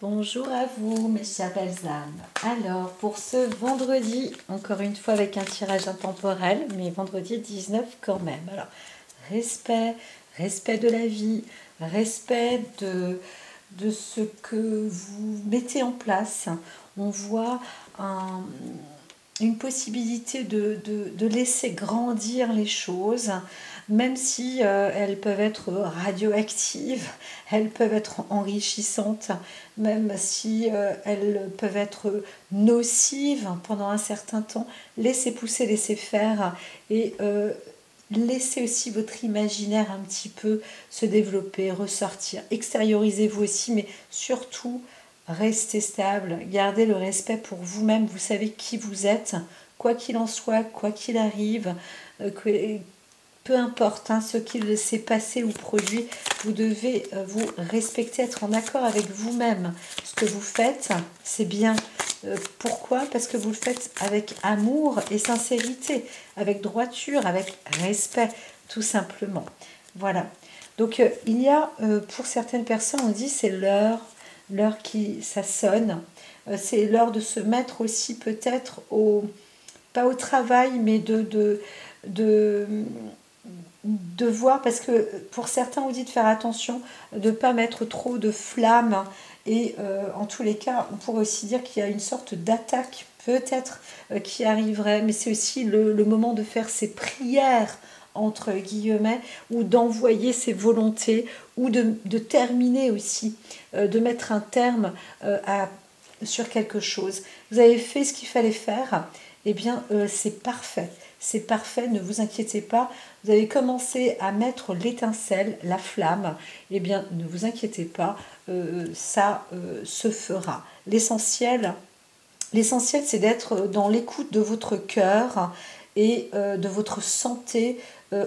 Bonjour à vous mes chères belles âmes. Alors pour ce vendredi, encore une fois avec un tirage intemporel, mais vendredi 19 quand même. Alors respect, respect de la vie, respect de ce que vous mettez en place. On voit une possibilité de laisser grandir les choses, même si elles peuvent être radioactives, elles peuvent être enrichissantes, même si elles peuvent être nocives pendant un certain temps. Laissez pousser, laissez faire et laissez aussi votre imaginaire un petit peu se développer, ressortir. Extériorisez-vous aussi, mais surtout restez stable, gardez le respect pour vous-même, vous savez qui vous êtes, quoi qu'il en soit, quoi qu'il arrive, peu importe ce qu'il s'est passé ou produit, vous devez vous respecter, être en accord avec vous-même. Ce que vous faites, c'est bien. Pourquoi? Parce que vous le faites avec amour et sincérité, avec droiture, avec respect, tout simplement. Voilà. Donc il y a, pour certaines personnes, on dit c'est l'heure qui, ça sonne. C'est l'heure de se mettre aussi peut-être pas au travail, mais de voir, parce que pour certains on dit de faire attention, de ne pas mettre trop de flammes, et en tous les cas on pourrait aussi dire qu'il y a une sorte d'attaque peut-être qui arriverait, mais c'est aussi le moment de faire ses prières entre guillemets, ou d'envoyer ses volontés, ou de terminer aussi, de mettre un terme sur quelque chose. Vous avez fait ce qu'il fallait faire, eh bien c'est parfait. C'est parfait, ne vous inquiétez pas. Vous avez commencé à mettre l'étincelle, la flamme. Eh bien, ne vous inquiétez pas, ça se fera. L'essentiel, c'est d'être dans l'écoute de votre cœur et de votre santé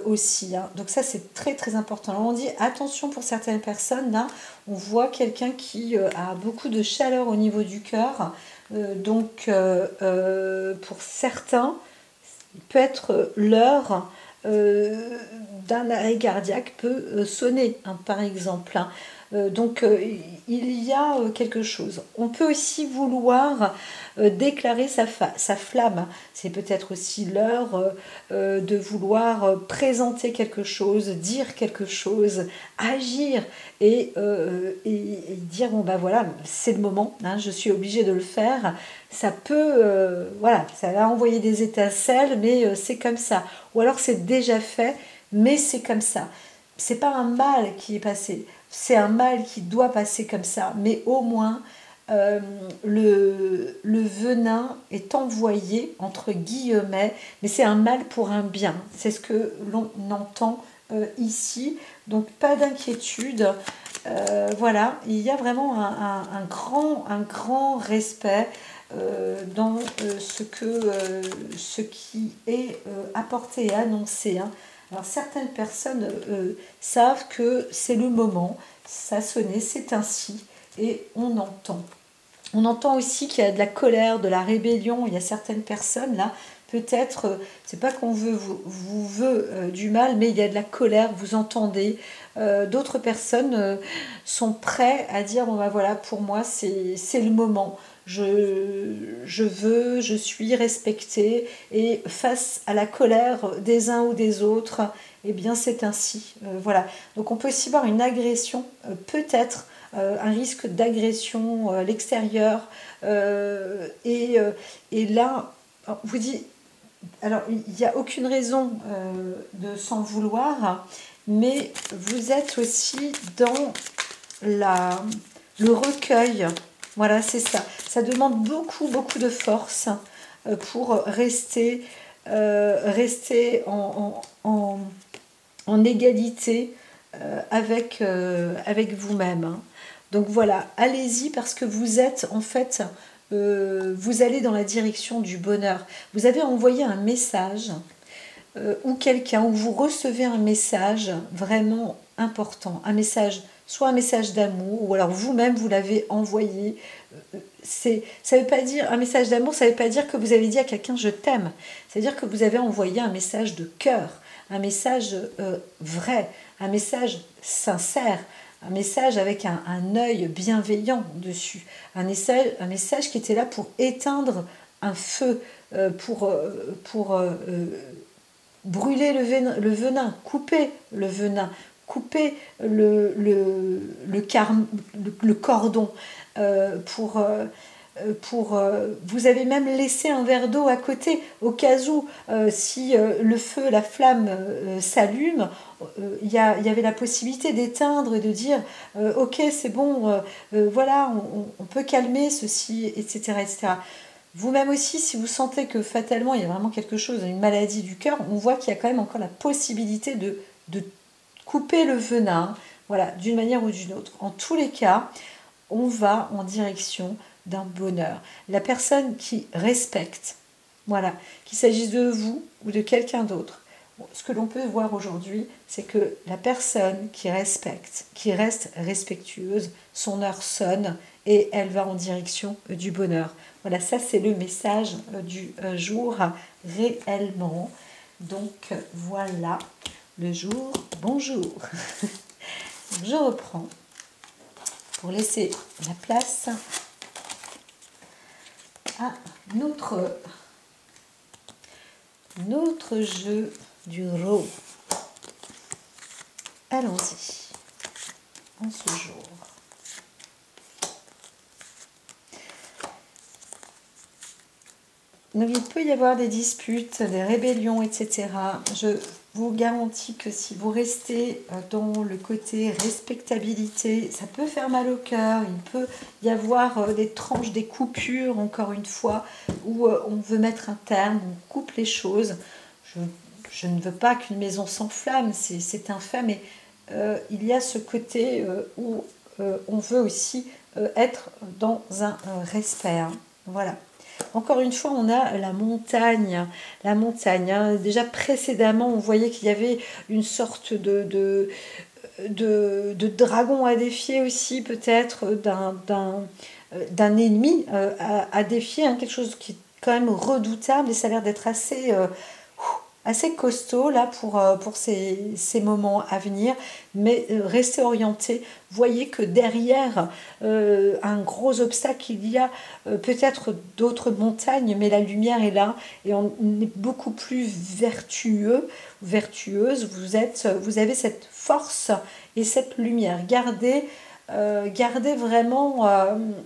aussi. Donc ça, c'est très très important. Alors, on dit attention pour certaines personnes. Là, on voit quelqu'un qui a beaucoup de chaleur au niveau du cœur. Donc, pour certains, peut être l'heure d'un arrêt cardiaque peut sonner, par exemple. Donc il y a quelque chose. On peut aussi vouloir déclarer sa flamme. C'est peut-être aussi l'heure de vouloir présenter quelque chose, dire quelque chose, agir et dire bon ben voilà, c'est le moment, je suis obligée de le faire. Ça peut, voilà, ça va envoyer des étincelles, mais c'est comme ça. Ou alors c'est déjà fait, mais c'est comme ça. C'est pas un mal qui est passé, c'est un mal qui doit passer comme ça, mais au moins le venin est envoyé, entre guillemets, mais c'est un mal pour un bien. C'est ce que l'on entend ici, donc pas d'inquiétude. Voilà, il y a vraiment un grand respect dans ce qui est apporté et annoncé. Alors certaines personnes savent que c'est le moment, ça sonnait, c'est ainsi, et on entend. On entend aussi qu'il y a de la colère, de la rébellion. Il y a certaines personnes là, peut-être, c'est pas qu'on vous veut du mal, mais il y a de la colère, vous entendez. D'autres personnes sont prêtes à dire bon ben voilà, pour moi c'est le moment. Je suis respectée, et face à la colère des uns ou des autres, eh bien c'est ainsi. Voilà. Donc on peut aussi voir une agression, peut-être un risque d'agression à l'extérieur. Et là, vous dites, alors il n'y a aucune raison de s'en vouloir, mais vous êtes aussi dans le recueil. Voilà, c'est ça. Ça demande beaucoup de force pour rester en égalité avec vous-même. Donc voilà, allez-y parce que vous êtes en fait, vous allez dans la direction du bonheur. Vous avez envoyé un message ou quelqu'un, ou vous recevez un message vraiment important, un message, soit un message d'amour, ou alors vous-même vous l'avez envoyé. Ça veut pas dire un message d'amour, ça veut pas dire que vous avez dit à quelqu'un je t'aime. C'est-à-dire que vous avez envoyé un message de cœur, un message vrai, un message sincère, un message avec un œil bienveillant dessus, un message qui était là pour éteindre un feu, pour brûler le venin, couper le venin, couper le cordon, vous avez même laissé un verre d'eau à côté au cas où si le feu, la flamme s'allume, y avait la possibilité d'éteindre et de dire ok c'est bon, voilà on peut calmer ceci, etc., etc. Vous-même aussi, si vous sentez que fatalement il y a vraiment quelque chose, une maladie du cœur, on voit qu'il y a quand même encore la possibilité de couper le venin, voilà, d'une manière ou d'une autre. En tous les cas, on va en direction d'un bonheur. La personne qui respecte, voilà, qu'il s'agisse de vous ou de quelqu'un d'autre, ce que l'on peut voir aujourd'hui, c'est que la personne qui respecte, qui reste respectueuse, son heure sonne et elle va en direction du bonheur. Voilà, ça c'est le message du jour réellement. Donc voilà, le jour, bonjour. Je reprends pour laisser la place à notre jeu du rot. Allons-y, en ce jour. Donc il peut y avoir des disputes, des rébellions, etc. Je vous garantis que si vous restez dans le côté respectabilité, ça peut faire mal au cœur, il peut y avoir des tranches, des coupures, encore une fois, où on veut mettre un terme, on coupe les choses. Je ne veux pas qu'une maison s'enflamme, c'est un fait, mais il y a ce côté où on veut aussi être dans un respect. Hein. Voilà. Encore une fois, on a la montagne. La montagne. Hein. Déjà précédemment, on voyait qu'il y avait une sorte de dragon à défier aussi, peut-être d'un ennemi à défier, hein, quelque chose qui est quand même redoutable et ça a l'air d'être assez costaud là pour ces moments à venir, mais restez orienté. Voyez que derrière un gros obstacle, il y a peut-être d'autres montagnes, mais la lumière est là et on est beaucoup plus vertueuse. Vous avez cette force et cette lumière. Gardez vraiment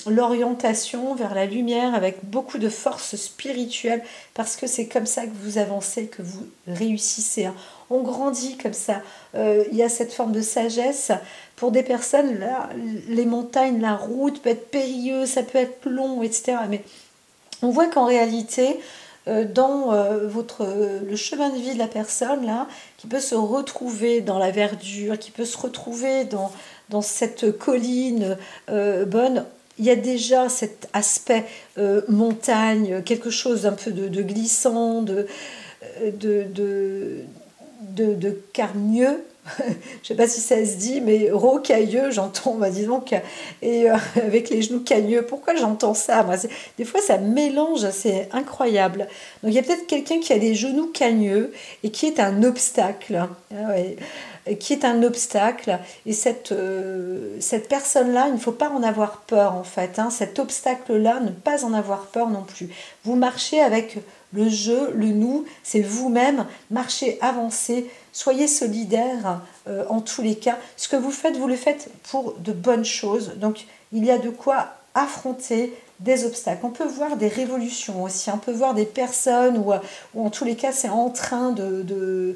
l'orientation vers la lumière avec beaucoup de force spirituelle parce que c'est comme ça que vous avancez, que vous réussissez. Hein. On grandit comme ça. Il y a cette forme de sagesse. Pour des personnes, là, les montagnes, la route peut être périlleuse, ça peut être long, etc. Mais on voit qu'en réalité, dans le chemin de vie de la personne, là, qui peut se retrouver dans la verdure, qui peut se retrouver dans cette colline bonne, il y a déjà cet aspect montagne, quelque chose d'un peu de glissant, de carnieux. Je ne sais pas si ça se dit, mais rocailleux, j'entends, bah, dis donc, et avec les genoux cagneux. Pourquoi j'entends ça moi, des fois, ça mélange, c'est incroyable. Donc, il y a peut-être quelqu'un qui a des genoux cagneux et qui est un obstacle. Ah ouais, qui est un obstacle. Et cette personne-là, il ne faut pas en avoir peur, en fait. Hein. Cet obstacle-là, ne pas en avoir peur non plus. Vous marchez avec le je, le nous, c'est vous-même. Marchez, avancez. Soyez solidaires en tous les cas. Ce que vous le faites pour de bonnes choses. Donc, il y a de quoi affronter des obstacles. On peut voir des révolutions aussi. On peut voir des personnes où en tous les cas, c'est en train de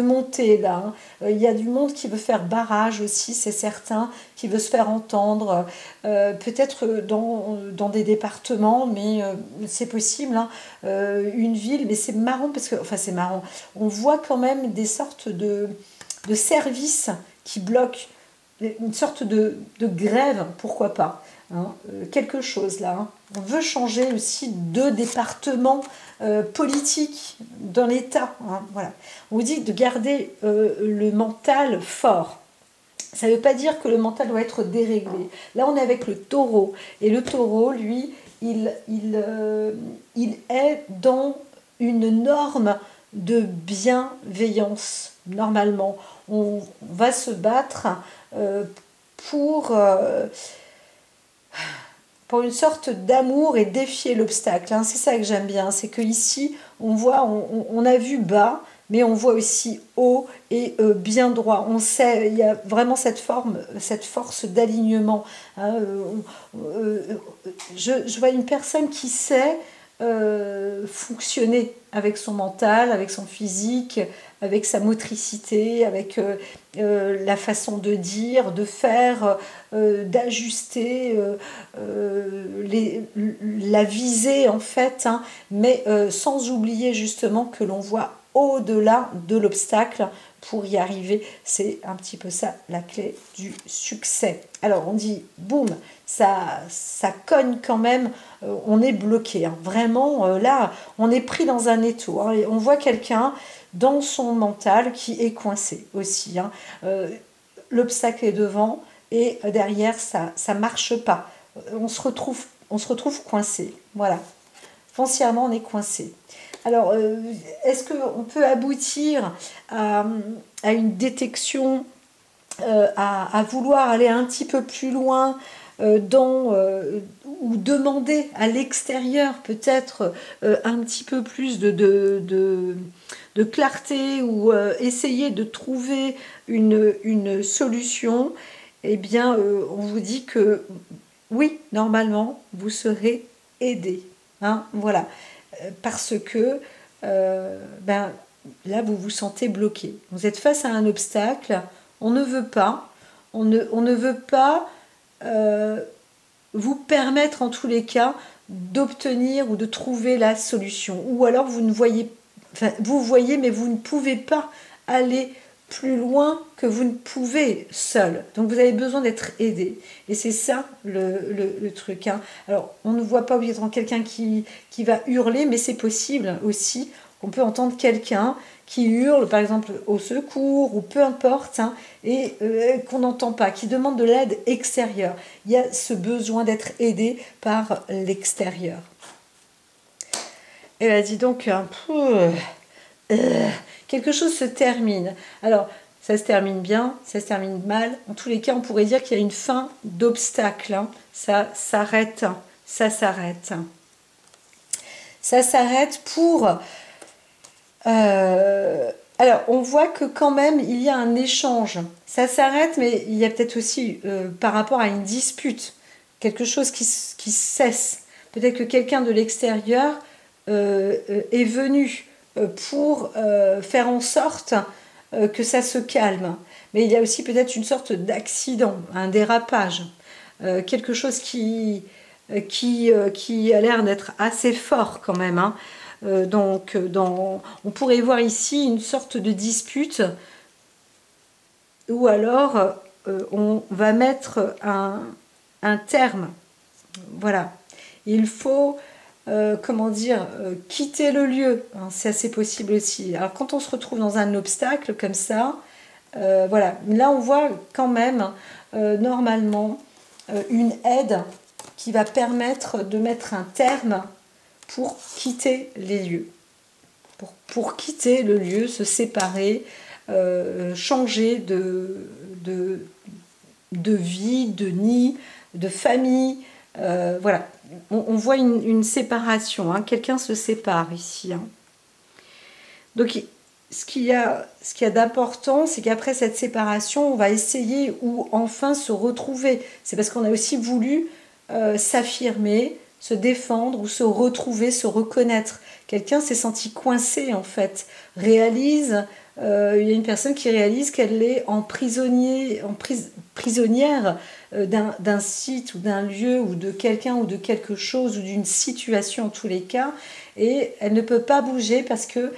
monter là. Hein. Il y a du monde qui veut faire barrage aussi, c'est certain, qui veut se faire entendre, peut-être dans des départements, mais c'est possible, hein. Une ville, mais c'est marrant parce que, enfin c'est marrant, on voit quand même des sortes de services qui bloquent, une sorte de grève, pourquoi pas. Hein, quelque chose là. Hein. On veut changer aussi de département politique dans l'État. Hein, voilà. On vous dit de garder le mental fort. Ça ne veut pas dire que le mental doit être déréglé. Là, on est avec le taureau. Et le taureau, lui, il est dans une norme de bienveillance, normalement. on va se battre pour, pour une sorte d'amour et défier l'obstacle. Hein. C'est ça que j'aime bien, c'est qu'ici, on voit, on a vu bas, mais on voit aussi haut et bien droit. On sait, il y a vraiment cette forme, cette force d'alignement. Hein. Je vois une personne qui sait fonctionner avec son mental, avec son physique, avec sa motricité, avec la façon de dire, de faire, d'ajuster la visée en fait, hein, mais sans oublier justement que l'on voit au-delà de l'obstacle pour y arriver. C'est un petit peu ça la clé du succès. Alors on dit boum, ça cogne quand même, on est bloqué. Hein. Vraiment, là, on est pris dans un étau. Hein, et on voit quelqu'un dans son mental qui est coincé aussi. Hein. L'obstacle est devant et derrière, ça ne marche pas. On se retrouve coincé. Voilà. Foncièrement, on est coincé. Alors, est-ce qu'on peut aboutir à une détection, à vouloir aller un petit peu plus loin ou demander à l'extérieur peut-être un petit peu plus de clarté ou essayer de trouver une solution, eh bien, on vous dit que oui, normalement, vous serez aidé. Hein, voilà. Parce que ben, là, vous vous sentez bloqué. Vous êtes face à un obstacle, on ne veut pas, on ne veut pas vous permettre en tous les cas d'obtenir ou de trouver la solution. Ou alors vous ne voyez, enfin vous voyez mais vous ne pouvez pas aller plus loin que vous ne pouvez seul. Donc vous avez besoin d'être aidé. Et c'est ça le truc. Hein. Alors on ne voit pas obligatoirement quelqu'un qui va hurler, mais c'est possible aussi. On peut entendre quelqu'un qui hurle, par exemple, au secours, ou peu importe, hein, et qu'on n'entend pas, qui demande de l'aide extérieure. Il y a ce besoin d'être aidé par l'extérieur. Et là, dis donc, quelque chose se termine. Alors, ça se termine bien, ça se termine mal. En tous les cas, on pourrait dire qu'il y a une fin d'obstacle. Hein. Ça s'arrête, ça s'arrête. Ça s'arrête pour... alors, on voit que quand même, il y a un échange. Ça s'arrête, mais il y a peut-être aussi, par rapport à une dispute, quelque chose qui cesse. Peut-être que quelqu'un de l'extérieur est venu pour faire en sorte que ça se calme. Mais il y a aussi peut-être une sorte d'accident, un dérapage, quelque chose qui a l'air d'être assez fort quand même, hein. Donc, on pourrait voir ici une sorte de dispute ou alors on va mettre un terme. Voilà. Il faut, comment dire, quitter le lieu. Hein, c'est assez possible aussi. Alors, quand on se retrouve dans un obstacle comme ça, voilà. Là, on voit quand même, normalement, une aide qui va permettre de mettre un terme pour quitter les lieux, pour quitter le lieu, se séparer, changer de vie, de nid, de famille. Voilà, on voit une séparation, hein. Quelqu'un se sépare ici. Hein. Donc, ce qu'il y a d'important, c'est qu'après cette séparation, on va essayer ou enfin se retrouver. C'est parce qu'on a aussi voulu s'affirmer, se défendre ou se retrouver, se reconnaître. Quelqu'un s'est senti coincé en fait, réalise, il y a une personne qui réalise qu'elle est prisonnière d'un site ou d'un lieu ou de quelqu'un ou de quelque chose ou d'une situation en tous les cas, et elle ne peut pas bouger parce que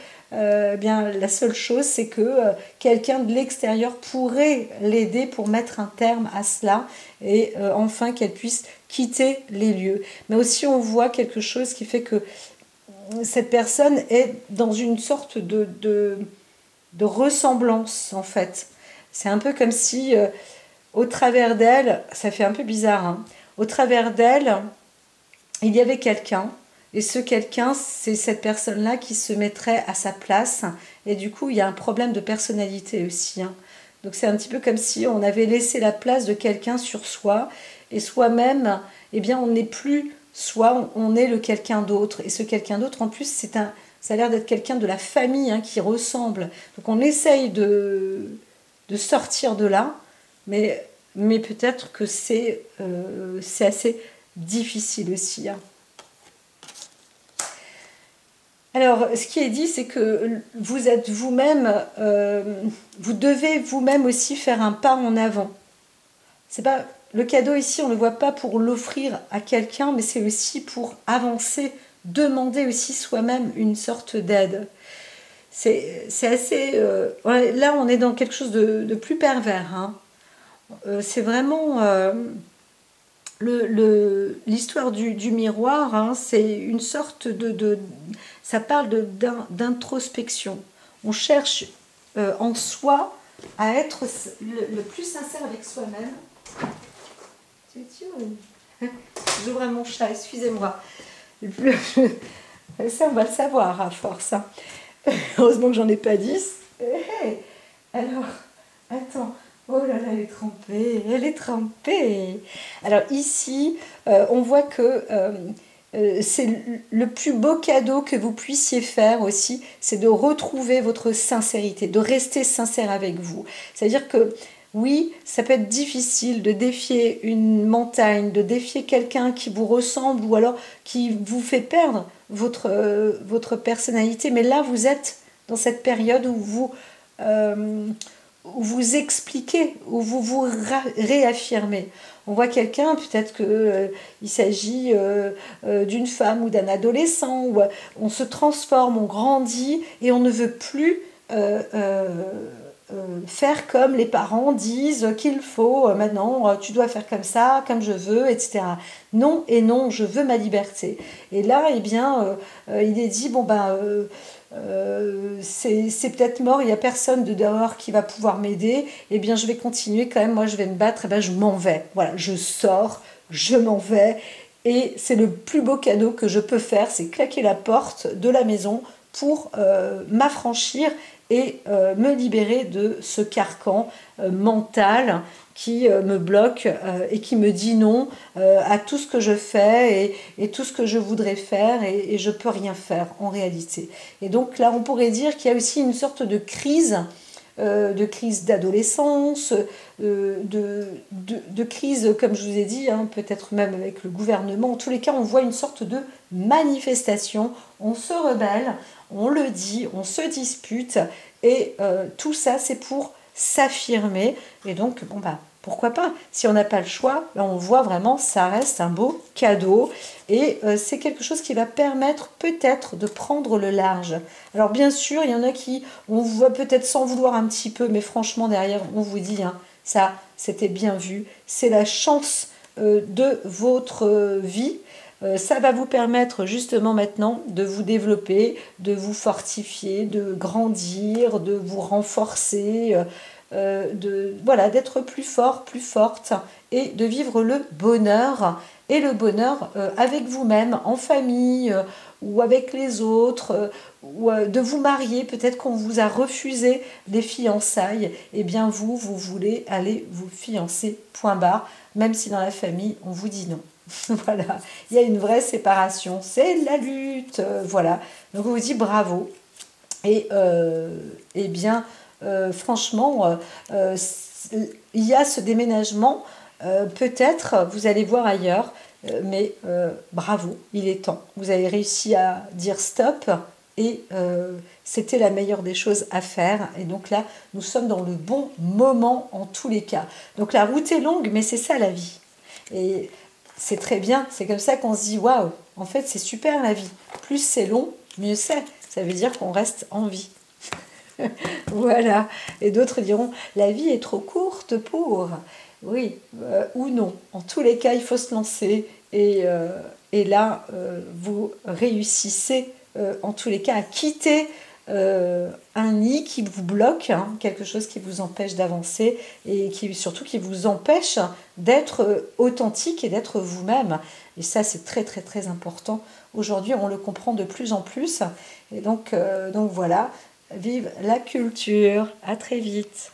bien, la seule chose c'est que quelqu'un de l'extérieur pourrait l'aider pour mettre un terme à cela et enfin qu'elle puisse quitter les lieux. Mais aussi on voit quelque chose qui fait que cette personne est dans une sorte de ressemblance en fait. C'est un peu comme si au travers d'elle, ça fait un peu bizarre, hein, au travers d'elle, il y avait quelqu'un, et ce quelqu'un, c'est cette personne-là qui se mettrait à sa place, et du coup, il y a un problème de personnalité aussi. Hein. Donc c'est un petit peu comme si on avait laissé la place de quelqu'un sur soi, et soi-même, eh bien on n'est plus soi, on est le quelqu'un d'autre. Et ce quelqu'un d'autre, en plus, ça a l'air d'être quelqu'un de la famille hein, qui ressemble. Donc on essaye de sortir de là, mais peut-être que c'est assez difficile aussi. Hein. Alors, ce qui est dit, c'est que vous êtes vous-même, vous devez vous-même aussi faire un pas en avant. C'est pas le cadeau ici, on ne le voit pas pour l'offrir à quelqu'un, mais c'est aussi pour avancer, demander aussi soi-même une sorte d'aide. C'est assez. Là, on est dans quelque chose de plus pervers. Hein. C'est vraiment l'histoire du miroir. Hein, c'est une sorte ça parle d'introspection. On cherche en soi à être le plus sincère avec soi-même. J'ouvre à mon chat, excusez-moi. Ça, on va le savoir à force. Hein. Heureusement que j'en ai pas 10. Alors, attends. Oh là là, elle est trempée, elle est trempée. Alors ici, on voit que c'est le plus beau cadeau que vous puissiez faire aussi, c'est de retrouver votre sincérité, de rester sincère avec vous. C'est-à-dire que oui, ça peut être difficile de défier une montagne, de défier quelqu'un qui vous ressemble ou alors qui vous fait perdre votre personnalité. Mais là, vous êtes dans cette période où vous expliquez, où vous vous réaffirmez. On voit quelqu'un, peut-être qu'il s'agit d'une femme ou d'un adolescent, où on se transforme, on grandit et on ne veut plus faire comme les parents disent qu'il faut, maintenant tu dois faire comme ça, comme je veux, etc. Non et non, je veux ma liberté. Et là, eh bien, il est dit, bon ben, c'est peut-être mort, il n'y a personne de dehors qui va pouvoir m'aider, eh bien je vais continuer quand même, moi je vais me battre, eh bien je m'en vais. Voilà, je sors, je m'en vais. Et c'est le plus beau cadeau que je peux faire, c'est claquer la porte de la maison pour m'affranchir et me libérer de ce carcan mental qui me bloque et qui me dit non à tout ce que je fais et tout ce que je voudrais faire et je ne peux rien faire en réalité. Et donc là, on pourrait dire qu'il y a aussi une sorte de crise d'adolescence, de crise, comme je vous ai dit, hein, peut-être même avec le gouvernement. En tous les cas, on voit une sorte de manifestation, on se rebelle, on le dit, on se dispute, et tout ça, c'est pour s'affirmer. Et donc, bon, bah, pourquoi pas? Si on n'a pas le choix, là, on voit vraiment, ça reste un beau cadeau. Et c'est quelque chose qui va permettre peut-être de prendre le large. Alors bien sûr, il y en a qui, on voit peut-être sans vouloir un petit peu, mais franchement, derrière, on vous dit, hein, ça, c'était bien vu. C'est la chance de votre vie. Ça va vous permettre justement maintenant de vous développer, de vous fortifier, de grandir, de vous renforcer, voilà, d'être plus fort, plus forte et de vivre le bonheur. Et le bonheur avec vous-même, en famille ou avec les autres, ou de vous marier. Peut-être qu'on vous a refusé des fiançailles. Eh bien vous voulez aller vous fiancer, point barre, même si dans la famille, on vous dit non. Voilà, il y a une vraie séparation, c'est la lutte, voilà. Donc on vous dit bravo. Et eh bien, franchement, il y a ce déménagement, peut-être vous allez voir ailleurs, mais bravo, il est temps. Vous avez réussi à dire stop et c'était la meilleure des choses à faire. Et donc là, nous sommes dans le bon moment en tous les cas. Donc la route est longue, mais c'est ça la vie. Et c'est très bien, c'est comme ça qu'on se dit waouh, en fait c'est super la vie. Plus c'est long, mieux c'est. Ça veut dire qu'on reste en vie. Voilà. Et d'autres diront la vie est trop courte pour. Oui, ou non. En tous les cas, il faut se lancer. Et là, vous réussissez en tous les cas à quitter un nid qui vous bloque, hein, quelque chose qui vous empêche d'avancer et surtout qui vous empêche d'être authentique et d'être vous-même. Et ça, c'est très très très important. Aujourd'hui, on le comprend de plus en plus. Et donc voilà, vive la culture. À très vite.